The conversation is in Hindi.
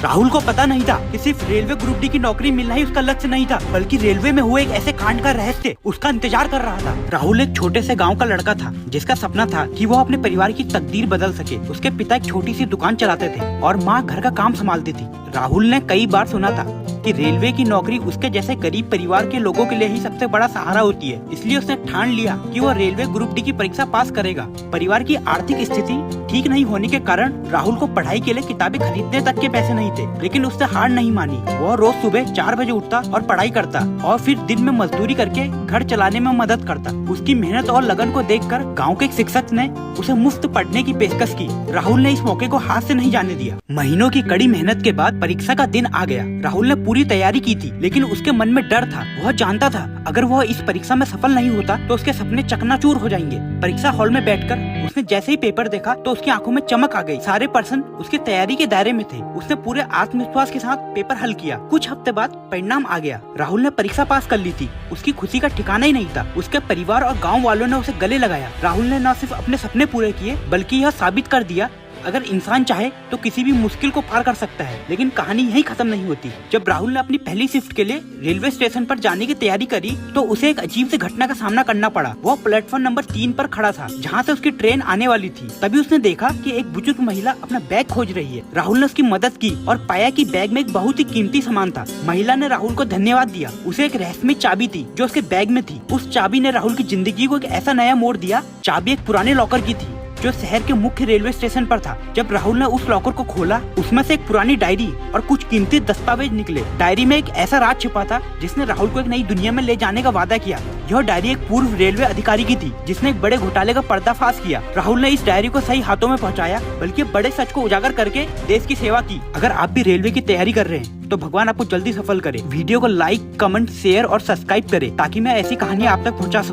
राहुल को पता नहीं था कि सिर्फ रेलवे ग्रुप डी की नौकरी मिलना ही उसका लक्ष्य नहीं था, बल्कि रेलवे में हुए एक ऐसे कांड का रहस्य उसका इंतजार कर रहा था। राहुल एक छोटे से गांव का लड़का था जिसका सपना था कि वो अपने परिवार की तकदीर बदल सके। उसके पिता एक छोटी सी दुकान चलाते थे और माँ घर का काम संभालती थी। राहुल ने कई बार सुना था कि रेलवे की नौकरी उसके जैसे गरीब परिवार के लोगों के लिए ही सबसे बड़ा सहारा होती है, इसलिए उसने ठान लिया कि वो रेलवे ग्रुप डी की परीक्षा पास करेगा। परिवार की आर्थिक स्थिति ठीक नहीं होने के कारण राहुल को पढ़ाई के लिए किताबें खरीदने तक के पैसे नहीं थे, लेकिन उसने हार नहीं मानी। वह रोज सुबह 4 बजे उठता और पढ़ाई करता और फिर दिन में मजदूरी करके घर चलाने में मदद करता। उसकी मेहनत और लगन को देखकर गांव के एक शिक्षक ने उसे मुफ्त पढ़ने की पेशकश की। राहुल ने इस मौके को हाथ से नहीं जाने दिया। महीनों की कड़ी मेहनत के बाद परीक्षा का दिन आ गया। राहुल ने पूरी तैयारी की थी, लेकिन उसके मन में डर था। वह जानता था अगर वह इस परीक्षा में सफल नहीं होता तो उसके सपने चकनाचूर हो जाएंगे। परीक्षा हॉल में बैठकर उसने जैसे ही पेपर देखा तो उसकी आंखों में चमक आ गई। सारे पर्सन उसकी तैयारी के दायरे में थे। उसने पूरे आत्मविश्वास के साथ पेपर हल किया। कुछ हफ्ते बाद परिणाम आ गया। राहुल ने परीक्षा पास कर ली थी। उसकी खुशी का ठिकाना ही नहीं था। उसके परिवार और गाँव वालों ने उसे गले लगाया। राहुल ने न सिर्फ अपने सपने पूरे किए, बल्कि यह साबित कर दिया अगर इंसान चाहे तो किसी भी मुश्किल को पार कर सकता है। लेकिन कहानी यही खत्म नहीं होती। जब राहुल ने अपनी पहली शिफ्ट के लिए रेलवे स्टेशन पर जाने की तैयारी करी तो उसे एक अजीब सी घटना का सामना करना पड़ा। वो प्लेटफॉर्म नंबर 3 पर खड़ा था, जहाँ से उसकी ट्रेन आने वाली थी। तभी उसने देखा कि एक बुजुर्ग महिला अपना बैग खोज रही है। राहुल ने उसकी मदद की और पाया कि बैग में एक बहुत ही कीमती सामान था। महिला ने राहुल को धन्यवाद दिया। उसे एक रहस्यमय चाबी थी जो उसके बैग में थी। उस चाबी ने राहुल की जिंदगी को एक ऐसा नया मोड़ दिया। चाबी एक पुराने लॉकर की थी जो शहर के मुख्य रेलवे स्टेशन पर था। जब राहुल ने उस लॉकर को खोला, उसमें से एक पुरानी डायरी और कुछ कीमती दस्तावेज निकले। डायरी में एक ऐसा राज छिपा था जिसने राहुल को एक नई दुनिया में ले जाने का वादा किया। यह डायरी एक पूर्व रेलवे अधिकारी की थी जिसने एक बड़े घोटाले का पर्दाफाश किया। राहुल ने इस डायरी को सही हाथों में पहुंचाया, बल्कि बड़े सच को उजागर करके देश की सेवा की। अगर आप भी रेलवे की तैयारी कर रहे हैं तो भगवान आपको जल्दी सफल करे। वीडियो को लाइक, कमेंट, शेयर और सब्सक्राइब करें ताकि मैं ऐसी कहानियां आप तक पहुंचा सकूं।